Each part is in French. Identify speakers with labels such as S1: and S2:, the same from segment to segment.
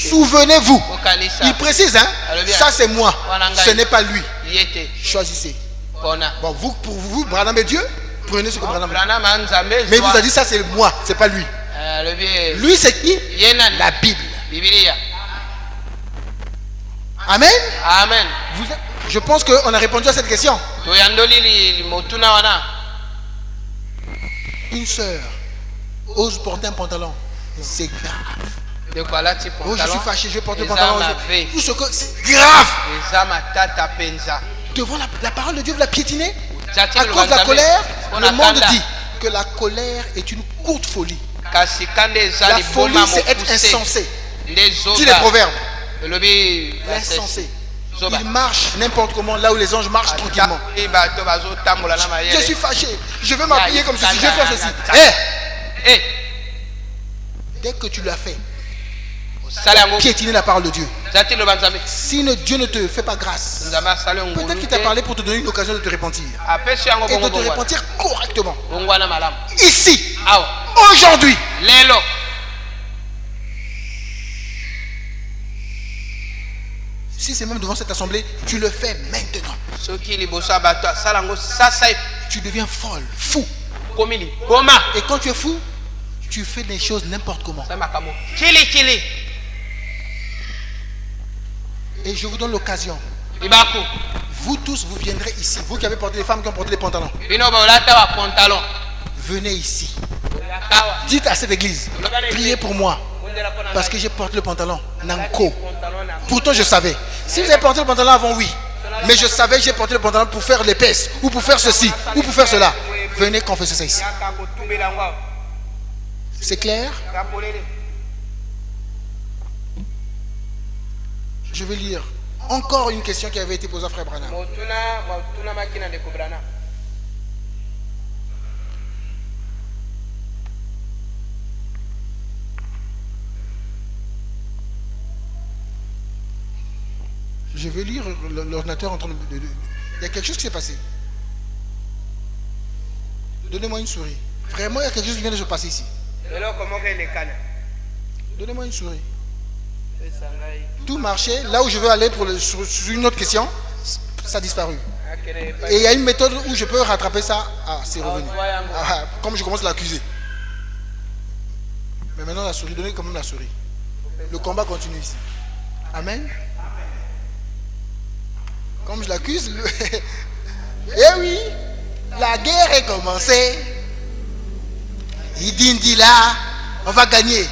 S1: Souvenez-vous. Il précise, hein? Ça c'est moi. Ce n'est pas lui. Choisissez. Bon, vous, pour vous, Branham est Dieu. Prenez ce que Branham a. Mais il vous a dit ça c'est moi, c'est pas lui. Lui c'est qui? La Bible. Amen.
S2: Amen.
S1: Je pense qu'on a répondu à cette question. Une sœur ose porter un pantalon, c'est grave. Oh, je suis fâché, je vais porter le pantalon. Tout ce que c'est grave. Devant la parole de Dieu, vous la piétinez. À cause de la colère, le monde dit que la colère est une courte folie. La folie, c'est être insensé. Dis les proverbes. L'insensé. Il marche n'importe comment, là où les anges marchent tranquillement. Je suis fâché, je veux m'habiller comme ceci, je vais faire ceci. Dès que tu l'as fait, piétiner la parole de Dieu. Si Dieu ne te fait pas grâce, peut-être qu'il t'a parlé pour te donner une occasion de te repentir. Et de te repentir correctement. Ici, aujourd'hui. Si c'est même devant cette assemblée, tu le fais maintenant. Tu deviens folle, fou. Et quand tu es fou, tu fais des choses n'importe comment. Et je vous donne l'occasion. Vous tous, vous viendrez ici. Vous qui avez porté les femmes qui ont porté les pantalons. Venez ici. Dites à cette église, priez pour moi. Parce que j'ai porté le pantalon. Nanko. Pourtant je savais. Si vous avez porté le pantalon avant, oui. Mais je savais que j'ai porté le pantalon pour faire l'épaisse. Ou pour faire ceci. Ou pour faire cela. Venez confesser ça ici. C'est clair? Je vais lire encore une question qui avait été posée à Frère Branham. Je vais lire l'ordinateur en train de... Il y a quelque chose qui s'est passé. Donnez-moi une souris. Vraiment, il y a quelque chose qui vient de se passer ici. Donnez-moi une souris. Tout marchait. Là où je veux aller sur une autre question, ça a disparu. Et il y a une méthode où je peux rattraper ça. Ah, c'est revenu. Comme je commence à l'accuser. Mais maintenant, la souris, donnez quand même la souris. Le combat continue ici. Amen. Comme je l'accuse, eh oui, la guerre est commencée. Il dit là, on va gagner.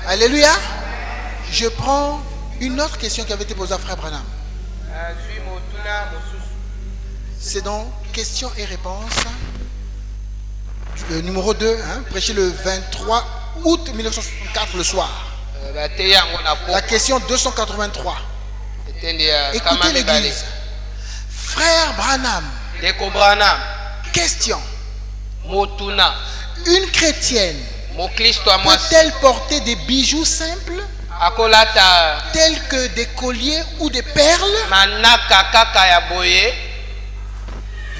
S1: Alléluia. Je prends une autre question qui avait été posée à Frère Branham. C'est donc questions et réponses. Numéro 2, prêché le 23 août 1964 le soir. La question 283. Écoutez l'église. Frère Branham. Question. Une chrétienne peut-elle porter des bijoux simples tels que des colliers ou des perles?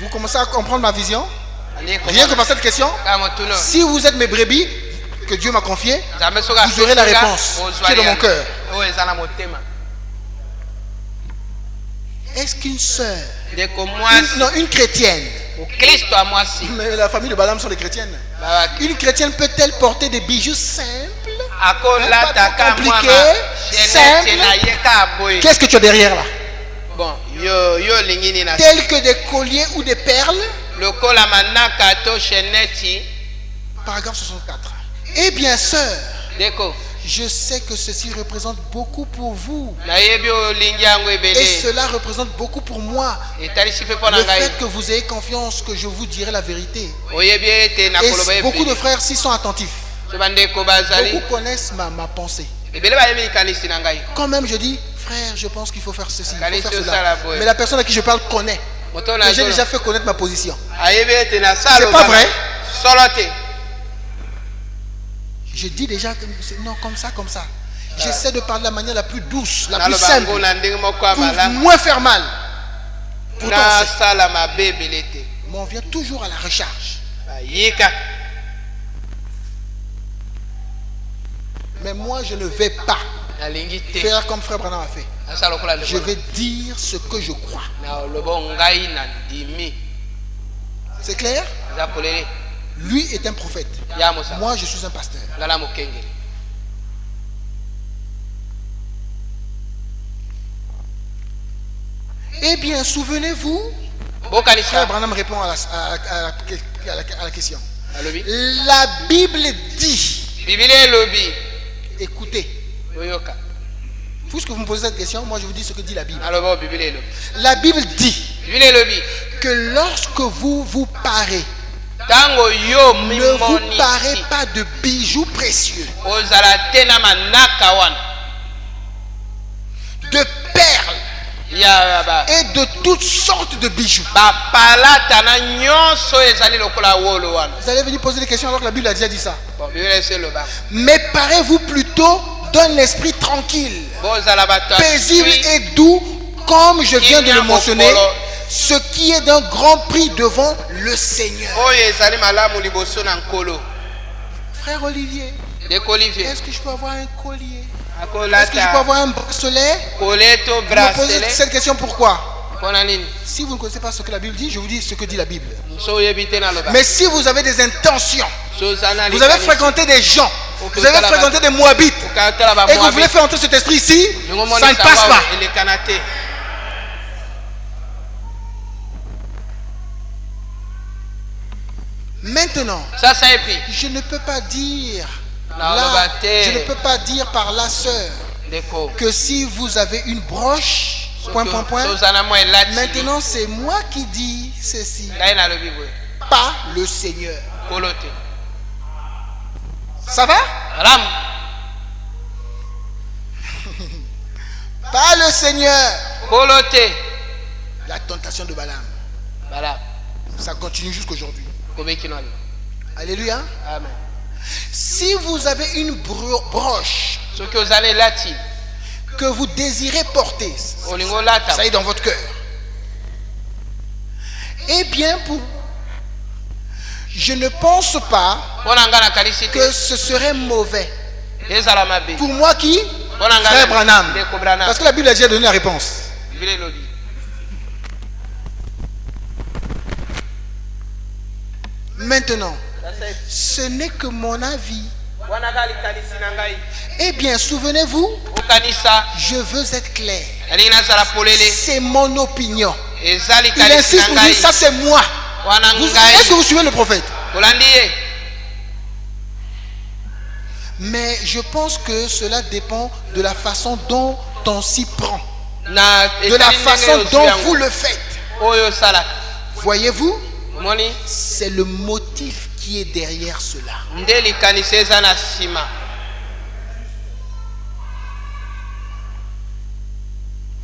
S1: Vous commencez à comprendre ma vision? Rien que par cette question. Si vous êtes mes brebis que Dieu m'a confié, vous aurez la réponse qui est dans mon cœur. Est-ce qu'une sœur, une chrétienne, mais la famille de Balaam sont des chrétiennes, une chrétienne peut-elle porter des bijoux simples, pas compliqués, simples? Qu'est-ce que tu as derrière là? Tels que des colliers ou des perles? Paragraphe 64. Eh bien, sœur, je sais que ceci représente beaucoup pour vous. Et cela représente beaucoup pour moi. Le fait que vous ayez confiance que je vous dirai la vérité. Et beaucoup de frères s'y sont attentifs. Beaucoup connaissent ma pensée. Quand même, je dis, frère, je pense qu'il faut faire ceci, il faut faire cela. Mais la personne à qui je parle connaît. Et j'ai déjà fait connaître ma position. C'est pas vrai? Je dis déjà que non, comme ça. J'essaie de parler de la manière la plus douce, la plus simple, pour moins faire mal. Pourtant, mais on vient toujours à la recharge. Mais moi, je ne vais pas faire comme frère Branham a fait. Je vais dire ce que je crois. C'est clair? Lui est un prophète. Moi, je suis un pasteur. Eh bien, souvenez-vous, frère Branham répond à la question. La Bible dit, écoutez, puisque vous me posez cette question, moi je vous dis ce que dit la Bible. La Bible dit que lorsque vous vous parez, ne vous parez pas de bijoux précieux, de perles et de toutes sortes de bijoux. Vous allez venir poser des questions alors que la Bible a déjà dit ça. Mais parez-vous plutôt d'un esprit tranquille, paisible et doux, comme je viens de le mentionner, ce qui est d'un grand prix devant le Seigneur. Frère Olivier, est-ce que je peux avoir un collier? Est-ce que je peux avoir un bracelet? Vous me posez cette question pourquoi? Si vous ne connaissez pas ce que la Bible dit, je vous dis ce que dit la Bible. Mais si vous avez des intentions, vous avez fréquenté des gens, vous avez fréquenté des Moabites, et que vous voulez faire entrer cet esprit ici, ça ne passe pas. Maintenant, je ne peux pas dire là, je ne peux pas dire par la sœur que si vous avez une broche, maintenant c'est moi qui dis ceci, pas le Seigneur. Ça va? Pas le Seigneur. La tentation de Balaam. Ça continue jusqu'aujourd'hui. Alléluia.
S2: Amen.
S1: Si vous avez une broche que vous désirez porter, ça est dans votre cœur, eh bien, je ne pense pas que ce serait mauvais. Pour moi qui? Frère Branham. Parce que la Bible a déjà donné la réponse. Maintenant, ce n'est que mon avis. Eh bien, souvenez-vous, je veux être clair. C'est mon opinion. Il insiste pour dire, ça c'est moi. Est-ce que vous suivez le prophète? Mais je pense que cela dépend de la façon dont on s'y prend, de la façon dont vous le faites. Voyez-vous, c'est le motif qui est derrière cela.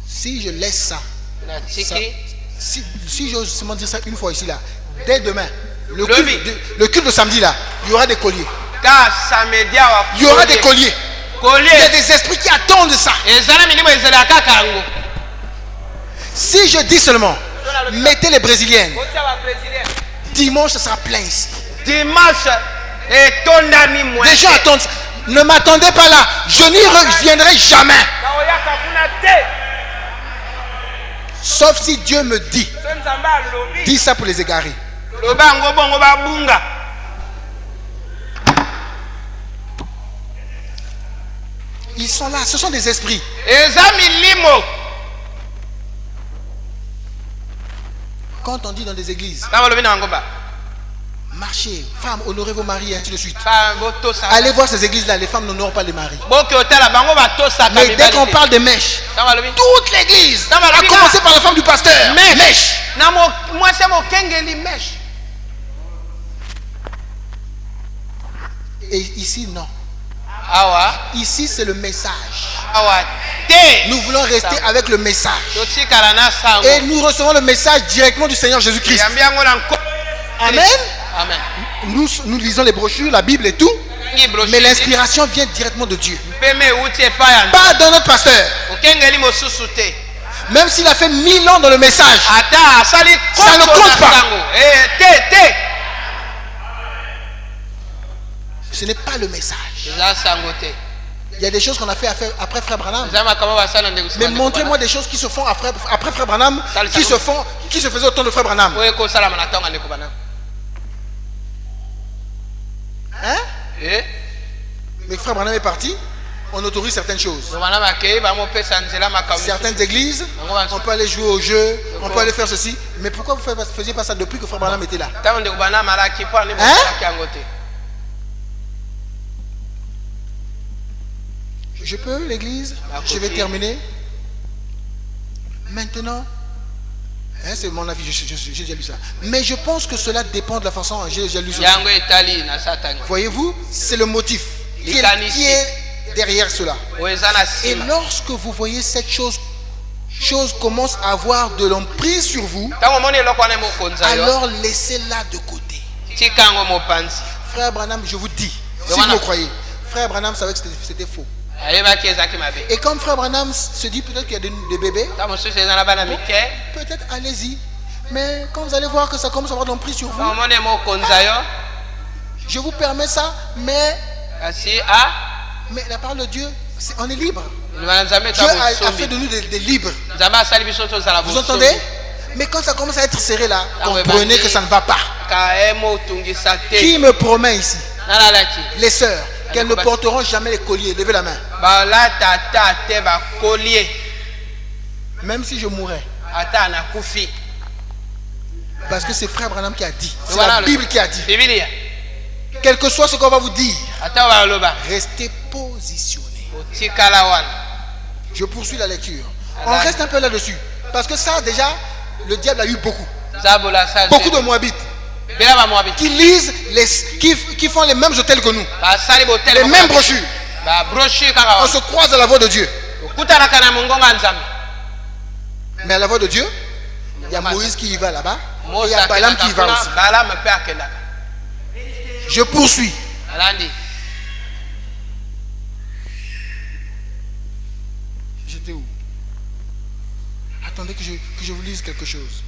S1: Si je laisse ça, si j'ose seulement dire ça une fois ici là, dès demain, le culte de samedi là, il y aura des colliers. Il y aura des colliers. Il y a des esprits qui attendent ça. Si je dis seulement, mettez les brésiliennes, dimanche, ça sera plein ici. Les gens attendent. Ne m'attendez pas là. Je n'y reviendrai jamais. Sauf si Dieu me dit. Dis ça pour les égarés. Ils sont là. Ce sont des esprits. Quand on dit dans des églises, marchez, femmes, honorez vos maris, et ainsi de suite. Allez voir ces églises-là, les femmes n'honorent pas les maris. Mais dès qu'on parle de mèches, toute l'église, à commencer par la femme du pasteur, mèche. Et ici, non. Ici, c'est le message. Nous voulons rester avec le message. Et nous recevons le message directement du Seigneur Jésus-Christ. Amen.
S2: Amen.
S1: Nous lisons les brochures, la Bible et tout. Mais l'inspiration vient directement de Dieu. Pas de notre pasteur. Même s'il a fait 1000 ans dans le message, ça ne compte pas. Ce n'est pas le message. Il y a des choses qu'on a fait après Frère Branham. Mais montrez-moi des choses qui se font après Frère Branham, qui se faisaient au temps de Frère Branham. Hein? Mais Frère Branham est parti, on autorise certaines choses. Certaines églises, on peut aller jouer au jeu, on peut aller faire ceci. Mais pourquoi vous ne faisiez pas ça depuis que Frère Branham était là? Hein? Je peux, l'église? Je vais terminer. Maintenant, hein, c'est mon avis, j'ai déjà lu ça. Mais je pense que cela dépend de la façon dont j'ai déjà lu ça. Voyez-vous, c'est le motif qui est derrière cela. Et lorsque vous voyez cette chose commence à avoir de l'emprise sur vous, alors laissez-la de côté. Frère Branham, je vous dis, si vous me croyez, Frère Branham savait que c'était faux. Et comme Frère Branham se dit peut-être qu'il y a des bébés, peut-être allez-y. Mais quand vous allez voir que ça commence à avoir de l'emprise sur vous, je vous permets ça, mais la parole de Dieu, on est libre. Dieu a fait de nous des libres. Vous entendez? Mais quand ça commence à être serré là, comprenez que ça ne va pas. Qui me promet ici? Les sœurs, qu'elles ne porteront jamais les colliers. Levez la main. Même si je mourrais. Parce que c'est Frère Branham qui a dit. C'est la Bible qui a dit. Quel que soit ce qu'on va vous dire, restez positionné. Je poursuis la lecture. On reste un peu là-dessus. Parce que ça, déjà, le diable a eu beaucoup. Beaucoup de Moabites. Qui lisent, qui font les mêmes hôtels que nous. Les mêmes brochures. On se croise à la voix de Dieu. Mais à la voix de Dieu, il y a Moïse qui y va là-bas. Et il y a Balaam qui y va aussi. Je poursuis. J'étais où? Attendez que je vous lise quelque chose.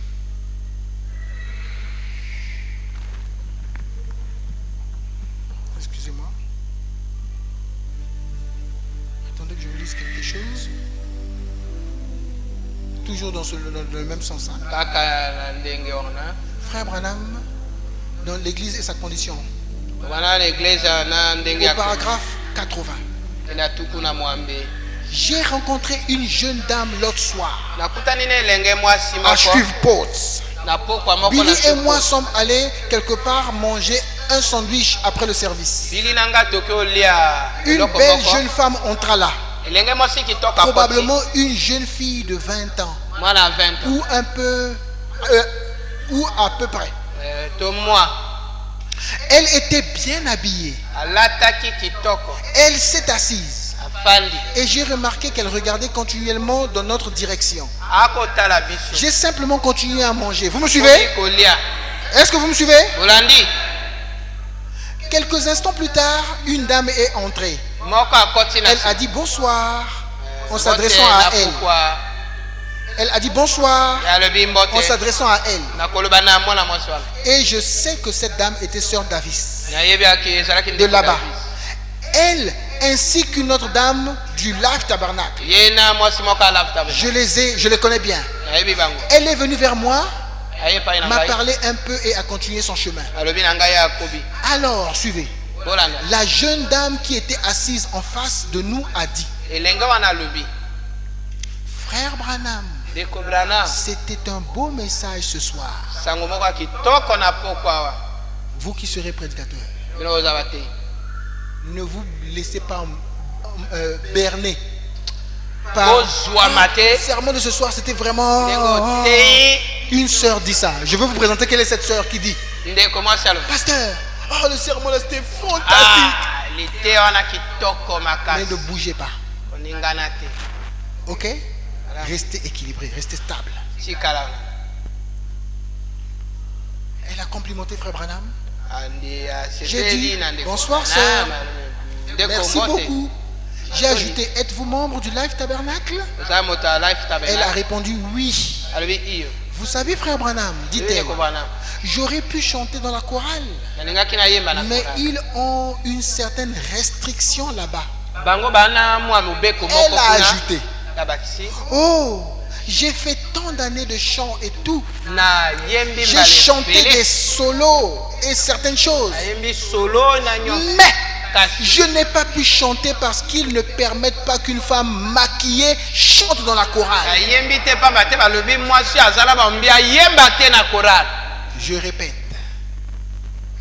S1: Excusez-moi. Attendez que je vous lise quelque chose. Toujours dans le même sens. Hein. Frère Branham, dans l'église et sa condition. Au paragraphe 80. J'ai rencontré une jeune dame l'autre soir à Shreveport. Billy et moi sommes allés quelque part manger un sandwich après le service. Une belle jeune femme entra là. Probablement une jeune fille de 20 ans. Ou un peu ou à peu près. Elle était bien habillée. Elle s'est assise. Et j'ai remarqué qu'elle regardait continuellement dans notre direction. J'ai simplement continué à manger. Vous me suivez? Est-ce que vous me suivez? Quelques instants plus tard, une dame est entrée. Elle a dit bonsoir en s'adressant à elle. Elle a dit bonsoir en s'adressant à elle. Et je sais que cette dame était sœur Davis de là-bas. Elle ainsi qu'une autre dame du Life Tabernacle. Je les connais bien. Elle est venue vers moi, m'a parlé un peu et a continué son chemin. Alors, suivez. La jeune dame qui était assise en face de nous a dit: Frère Branham, c'était un beau message ce soir. Vous qui serez prédicateur, ne vous laissez pas berner par le sermon de ce soir. C'était vraiment une sœur dit ça. Je veux vous présenter quelle est cette sœur qui dit: Pasteur, oh, le sermon là c'était fantastique. Mais ne bougez pas. Ok? Restez équilibré, restez stable. Elle a complimenté Frère Branham. J'ai dit bonsoir sœur. Merci beaucoup. J'ai ajouté: êtes-vous membre du Life Tabernacle? Elle a répondu oui. Vous savez Frère Branham, dit-elle, j'aurais pu chanter dans la chorale, mais ils ont une certaine restriction là-bas. Elle a ajouté, oh, j'ai fait tant d'années de chant et tout. J'ai chanté des solos et certaines choses. Mais je n'ai pas pu chanter parce qu'ils ne permettent pas qu'une femme maquillée chante dans la chorale. Je répète,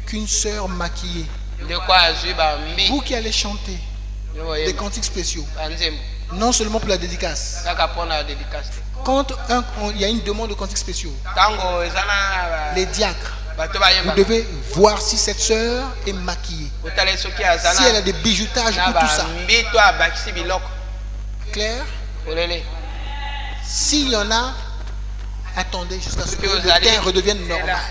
S1: qu'une sœur maquillée, vous qui allez chanter des cantiques spéciaux, non seulement pour la dédicace, quand il y a une demande de cantiques spéciaux, les diacres, vous devez voir si cette sœur est maquillée, si elle a des bijoutages ou tout ça. Claire? S'il y en a, attendez jusqu'à ce que le teint redevienne normal.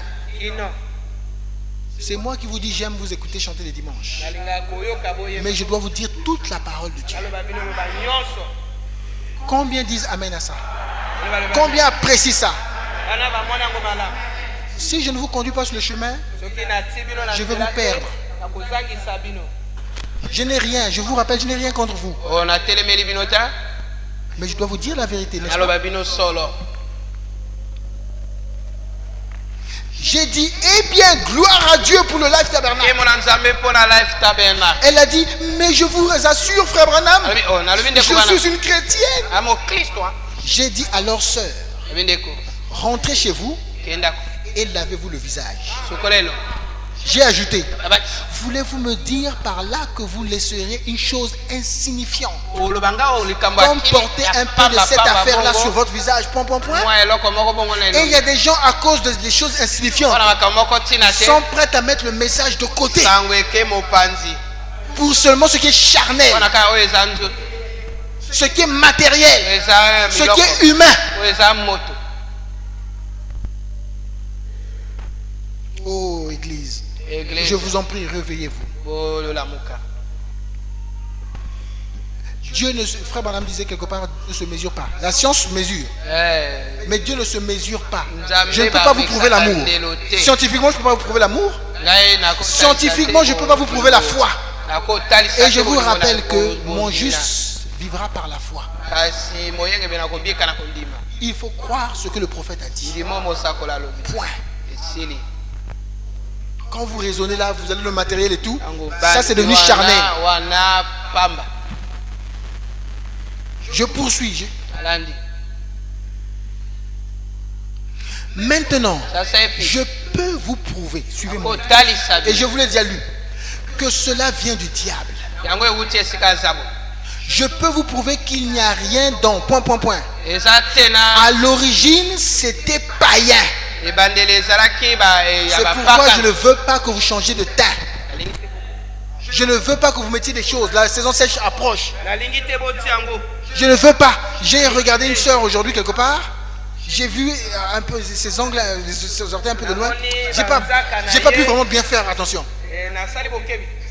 S1: C'est moi qui vous dis, j'aime vous écouter chanter les dimanches. Mais je dois vous dire toute la parole de Dieu. Combien disent Amen à ça? Combien apprécient ça? Si je ne vous conduis pas sur le chemin, je vais vous perdre. Je n'ai rien, je vous rappelle, je n'ai rien contre vous. Mais je dois vous dire la vérité, n'est-ce pas? J'ai dit, eh bien, gloire à Dieu pour le Life Tabernacle. Elle a dit, mais je vous assure, frère Branham, je suis une chrétienne. J'ai dit, alors sœur, rentrez chez vous et lavez-vous le visage. J'ai ajouté, voulez-vous me dire par là que vous laisseriez une chose insignifiante comme porter un peu de cette affaire-là sur votre visage, point. Et il y a des gens, à cause des choses insignifiantes, sont prêts à mettre le message de côté pour seulement ce qui est charnel, ce qui est matériel, ce qui est humain. Oh Église, je vous en prie, réveillez-vous. Dieu ne se, frère Branham disait quelque part, ne se mesure pas. La science mesure, mais Dieu ne se mesure pas. Je ne peux pas vous prouver l'amour. Scientifiquement, je ne peux pas vous prouver l'amour. Scientifiquement, je ne peux pas vous prouver la foi. Et je vous rappelle que mon juste vivra par la foi. Il faut croire ce que le prophète a dit. Point. Quand vous raisonnez là, vous avez le matériel et tout, ça c'est devenu charnel. Je poursuis. Maintenant, je peux vous prouver, suivez-moi, et je vous l'ai déjà lu, que cela vient du diable. Je peux vous prouver qu'il n'y a rien dans ... À l'origine, c'était païen. C'est pourquoi je ne veux pas que vous changiez de teint. Je ne veux pas que vous mettiez des choses. La saison sèche approche. Je ne veux pas. J'ai regardé une soeur aujourd'hui quelque part. J'ai vu un peu ses ongles, ses orteils un peu de loin. J'ai pas pu vraiment bien faire attention.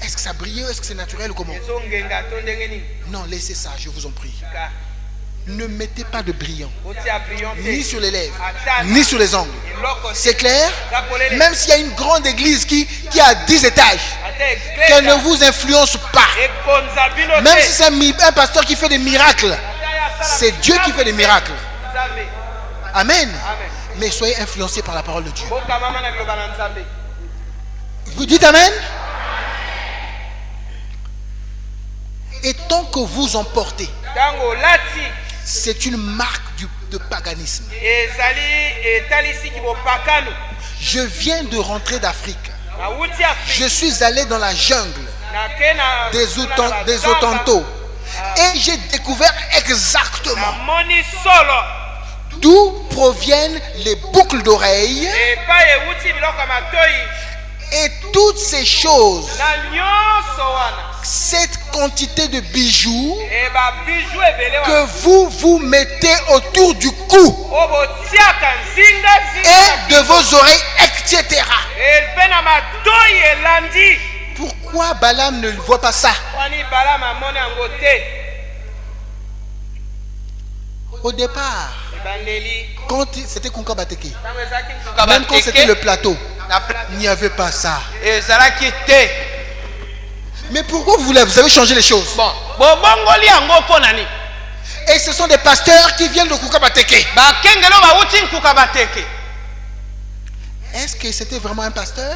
S1: Est-ce que ça brille? Est-ce que c'est naturel ou comment? Non, laissez ça, je vous en prie. Ne mettez pas de brillant, ni sur les lèvres, ni sur les ongles. C'est clair? Même s'il y a une grande église qui a 10 étages, qu'elle ne vous influence pas. Même si c'est un pasteur qui fait des miracles, c'est Dieu qui fait des miracles. Amen. Mais soyez influencés par la parole de Dieu. Vous dites Amen? Et tant que vous en portez, c'est une marque de paganisme. Je viens de rentrer d'Afrique. Je suis allé dans la jungle des Otanto et j'ai découvert exactement d'où proviennent les boucles d'oreilles et toutes ces choses. Cette quantité de bijoux que vous mettez autour du cou et de vos oreilles, etc. Pourquoi Balaam ne voit pas ça? Au départ, quand c'était Kunkabateke, même quand c'était le plateau, il n'y avait pas ça. Mais pourquoi vous avez changé les choses? Et ce sont des pasteurs qui viennent de Kukabateke. Est-ce que c'était vraiment un pasteur?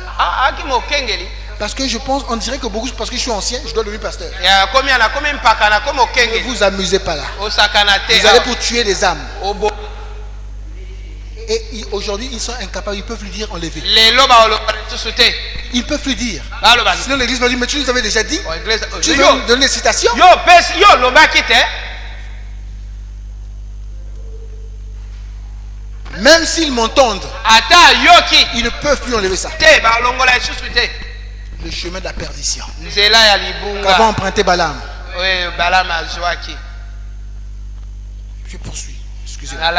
S1: Parce que je pense, on dirait que beaucoup, parce que je suis ancien, je dois devenir pasteur. Ne vous amusez pas là. Vous allez pour tuer des âmes. Et aujourd'hui, ils sont incapables, ils ne peuvent lui dire enlever. Ils ne peuvent plus dire. Sinon l'église va dire, mais tu nous avais déjà dit. Tu veux me donner des citations? Même s'ils m'entendent, ils ne peuvent plus enlever ça. Le chemin de la perdition. Qu'avant emprunté Balaam. Je poursuis. Excusez-moi.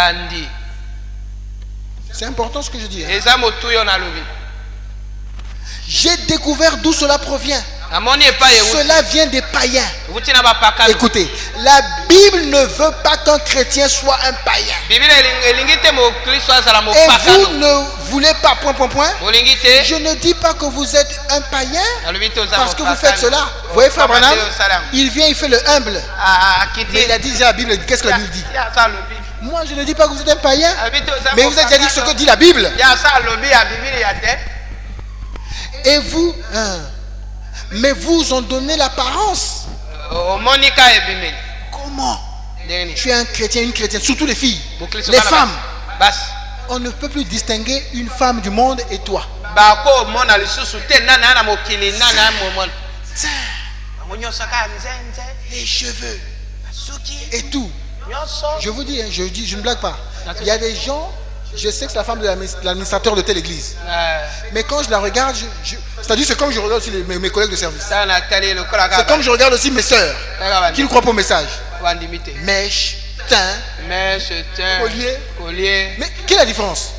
S1: C'est important ce que je dis. J'ai découvert d'où cela provient. Cela vient des païens. Écoutez, la Bible ne veut pas qu'un chrétien soit un païen. Et vous ne voulez pas, je ne dis pas que vous êtes un païen parce que vous faites cela. Vous voyez frère Branham, il vient, il fait le humble. Mais il a dit déjà la Bible, qu'est-ce que la Bible dit? Moi je ne dis pas que vous êtes un païen, mais vous avez déjà dit ce que dit la Bible. Et vous, mais vous ont donné l'apparence. Comment? Tu es un chrétien, une chrétienne, surtout les filles, les femmes. On ne peut plus distinguer une femme du monde et toi. Les cheveux et tout. Je vous dis, je ne blague pas. Il y a des gens, je sais que c'est la femme de l'administrateur de telle église. Mais quand je la regarde, c'est-à-dire c'est comme je regarde aussi mes collègues de service. C'est comme je regarde aussi mes sœurs qui ne croient pas au message. Mèche, teint, collier. Mais quelle est la différence?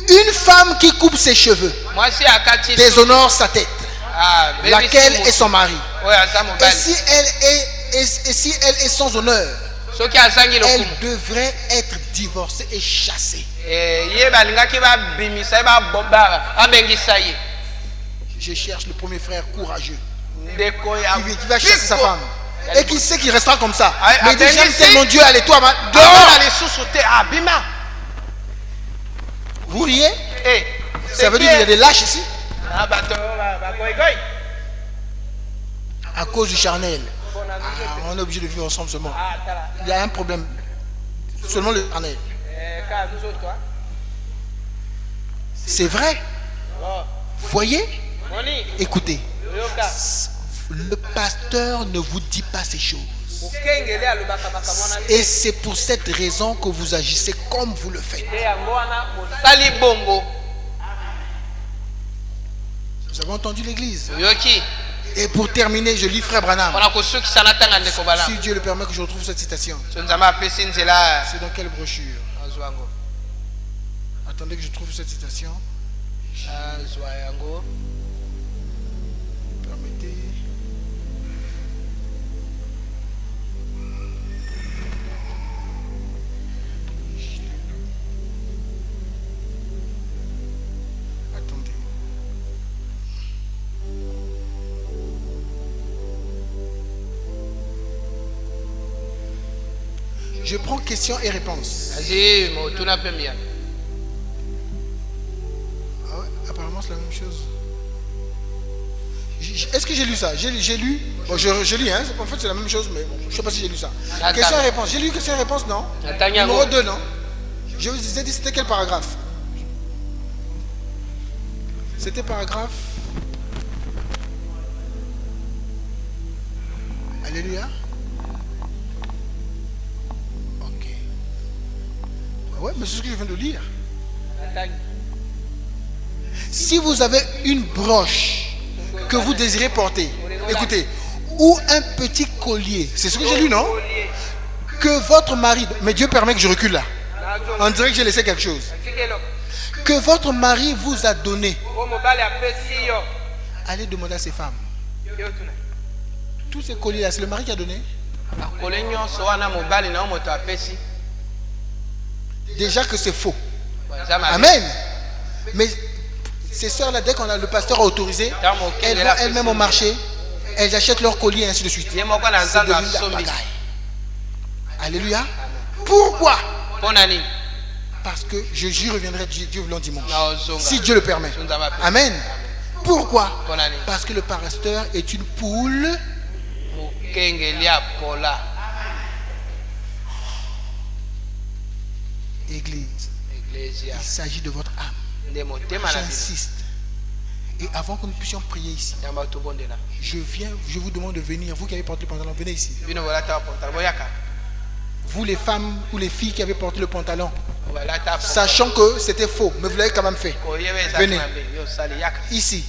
S1: Une femme qui coupe ses cheveux déshonore sa tête, laquelle est son mari. Et si elle est sans honneur, elle devrait être divorcée et chassée. Je cherche le premier frère courageux qui va chasser sa femme et qui sait qu'il restera comme ça. Mais il dit, j'aime tellement Dieu, allez toi, dehors. Vous riez? Ça veut dire qu'il y a des lâches ici. À cause du charnel. On est obligé de vivre ensemble seulement. Il y a un problème. Seulement le charnel. C'est vrai. Voyez? Écoutez. Le pasteur ne vous dit pas ces choses. Et c'est pour cette raison que vous agissez comme vous le faites. Vous avez entendu l'église? Et pour terminer, je lis frère Branham. Si Dieu le permet que je retrouve cette citation. C'est dans quelle brochure? Attendez que je trouve cette citation. Permettez. Attendez. Je prends question et réponse. Ah ouais, apparemment c'est la même chose. Est-ce que j'ai lu ça? J'ai lu. Bon, je lis, hein. En fait, c'est la même chose, mais bon, je ne sais pas si j'ai lu ça. Question et réponse. J'ai lu question et réponse, non? Numéro 2, non? Je vous ai dit, c'était quel paragraphe? C'était paragraphe. Alléluia. Ok. Ouais, mais c'est ce que je viens de lire. Si vous avez une broche que vous désirez porter, écoutez, ou un petit collier, c'est ce que j'ai lu, non? Que votre mari, mais Dieu permet que je recule là, on dirait que j'ai laissé quelque chose, que votre mari vous a donné, allez demander à ses femmes. Tous ces colliers là, c'est le mari qui a donné. déjà que c'est faux. Amen. Mais ces sœurs-là, dès qu'on a le pasteur a autorisé, elles vont elles-mêmes au marché, elles achètent leurs colliers et ainsi de suite. C'est devenu la pagaille. Alléluia. Pourquoi? Parce que j'y reviendrai Dieu voulant dimanche. Si Dieu le permet. Amen. Pourquoi? Parce que le pasteur est une poule. Église. Il s'agit de votre âme. J'insiste. Et avant que nous puissions prier ici, je vous demande de venir. Vous qui avez porté le pantalon, venez ici. Vous les femmes ou les filles qui avez porté le pantalon, sachant que c'était faux, mais vous l'avez quand même fait. Venez ici.